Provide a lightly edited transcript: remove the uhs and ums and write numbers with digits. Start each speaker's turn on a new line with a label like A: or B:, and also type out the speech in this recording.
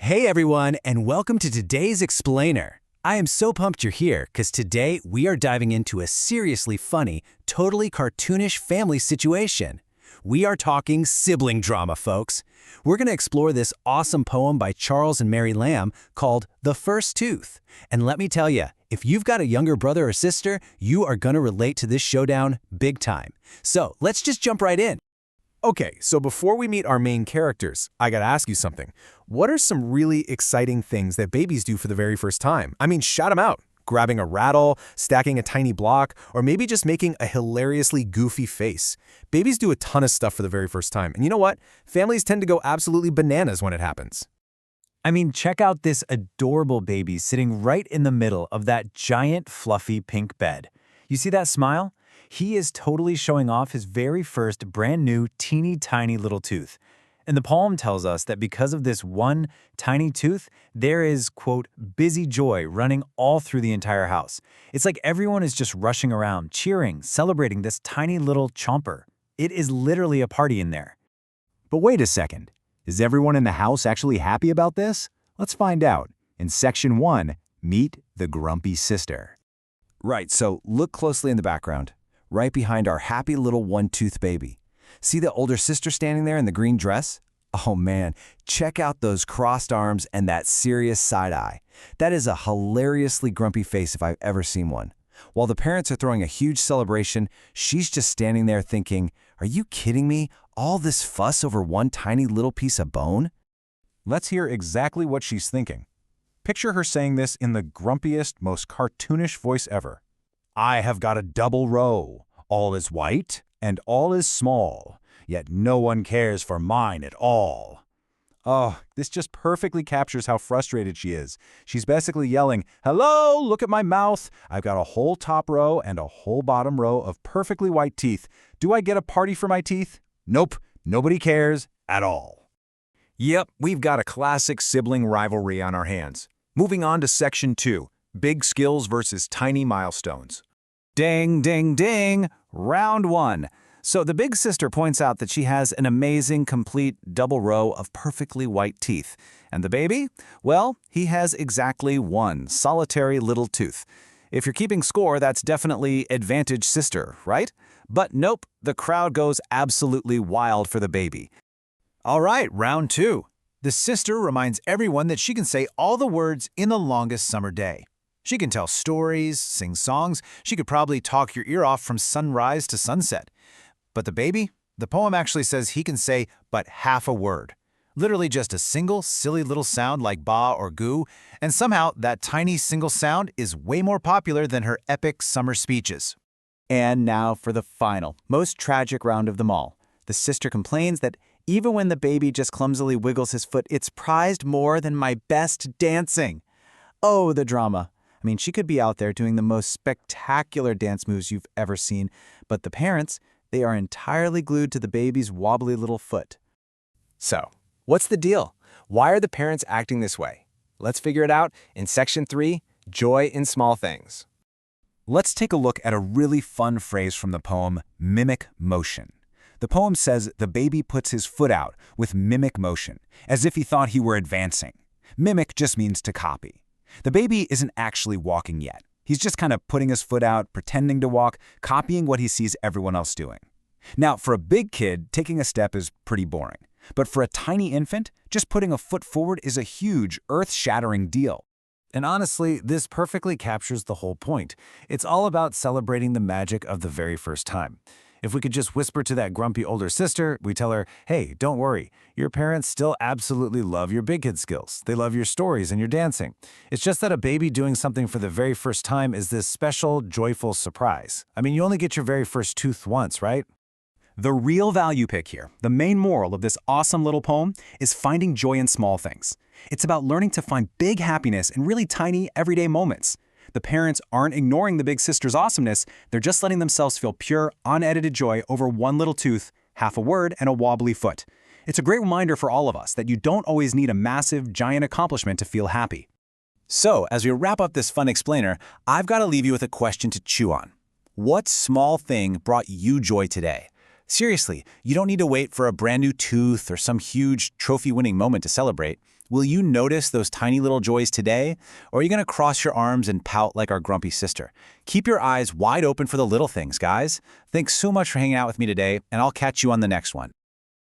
A: Hey everyone, and welcome to today's Explainer. I am so pumped you're here because today we are diving into a seriously funny, totally cartoonish family situation. We are talking sibling drama, folks. We're going to explore this awesome poem by Charles and Mary Lamb called The First Tooth. And let me tell you, if you've got a younger brother or sister, you are going to relate to this showdown big time. So let's just jump right in.
B: Okay, so before we meet our main characters, I gotta ask you something. What are some really exciting things that babies do for the very first time? I mean, shout them out. Grabbing a rattle, stacking a tiny block, or maybe just making a hilariously goofy face. Babies do a ton of stuff for the very first time. And you know what? Families tend to go absolutely bananas when it happens.
C: I mean, check out this adorable baby sitting right in the middle of that giant, fluffy pink bed. You see that smile? He is totally showing off his very first brand new teeny tiny little tooth. And the poem tells us that because of this one tiny tooth, there is, quote, busy joy running all through the entire house. It's like everyone is just rushing around, cheering, celebrating this tiny little chomper. It is literally a party in there.
D: But wait a second. Is everyone in the house actually happy about this? Let's find out. In Section 1, meet the grumpy sister.
A: Right, so look closely in the background, right behind our happy little one-tooth baby. See the older sister standing there in the green dress? Oh man, check out those crossed arms and that serious side eye. That is a hilariously grumpy face if I've ever seen one. While the parents are throwing a huge celebration, she's just standing there thinking, are you kidding me? All this fuss over one tiny little piece of bone?
B: Let's hear exactly what she's thinking. Picture her saying this in the grumpiest, most cartoonish voice ever. I have got a double row. All is white and all is small, yet no one cares for mine at all. Oh, this just perfectly captures how frustrated she is. She's basically yelling, hello, look at my mouth. I've got a whole top row and a whole bottom row of perfectly white teeth. Do I get a party for my teeth? Nope, nobody cares at all. Yep, we've got a classic sibling rivalry on our hands. Moving on to Section 2, big skills versus tiny milestones.
C: Ding, ding, ding! Round 1. So the big sister points out that she has an amazing, complete double row of perfectly white teeth. And the baby? Well, he has exactly one solitary little tooth. If you're keeping score, that's definitely advantage sister, right? But nope, the crowd goes absolutely wild for the baby.
E: All right, round 2. The sister reminds everyone that she can say all the words in the longest summer day. She can tell stories, sing songs, she could probably talk your ear off from sunrise to sunset. But the baby? The poem actually says he can say but half a word. Literally just a single, silly little sound like ba or goo, and somehow that tiny single sound is way more popular than her epic summer speeches.
C: And now for the final, most tragic round of them all. The sister complains that even when the baby just clumsily wiggles his foot, it's prized more than my best dancing. Oh, the drama. I mean, she could be out there doing the most spectacular dance moves you've ever seen, but the parents, they are entirely glued to the baby's wobbly little foot.
B: So, what's the deal? Why are the parents acting this way? Let's figure it out in Section 3, Joy in Small Things. Let's take a look at a really fun phrase from the poem, mimic motion. The poem says the baby puts his foot out with mimic motion, as if he thought he were advancing. Mimic just means to copy. The baby isn't actually walking yet. He's just kind of putting his foot out, pretending to walk, copying what he sees everyone else doing. Now, for a big kid, taking a step is pretty boring. But for a tiny infant, just putting a foot forward is a huge, earth-shattering deal.
C: And honestly, this perfectly captures the whole point. It's all about celebrating the magic of the very first time. If we could just whisper to that grumpy older sister, we tell her, hey, don't worry, your parents still absolutely love your big kid skills. They love your stories and your dancing. It's just that a baby doing something for the very first time is this special, joyful surprise. I mean, you only get your very first tooth once, right?
D: The real value pick here, the main moral of this awesome little poem, is finding joy in small things. It's about learning to find big happiness in really tiny, everyday moments. The parents aren't ignoring the big sister's awesomeness, they're just letting themselves feel pure, unedited joy over one little tooth, half a word, and a wobbly foot. It's a great reminder for all of us that you don't always need a massive, giant accomplishment to feel happy.
C: So, as we wrap up this fun explainer, I've got to leave you with a question to chew on. What small thing brought you joy today? Seriously, you don't need to wait for a brand new tooth or some huge trophy-winning moment to celebrate.
E: Will you notice those tiny little joys today, or are you going to cross your arms and pout like our grumpy sister? Keep your eyes wide open for the little things, guys. Thanks so much for hanging out with me today, and I'll catch you on the next one.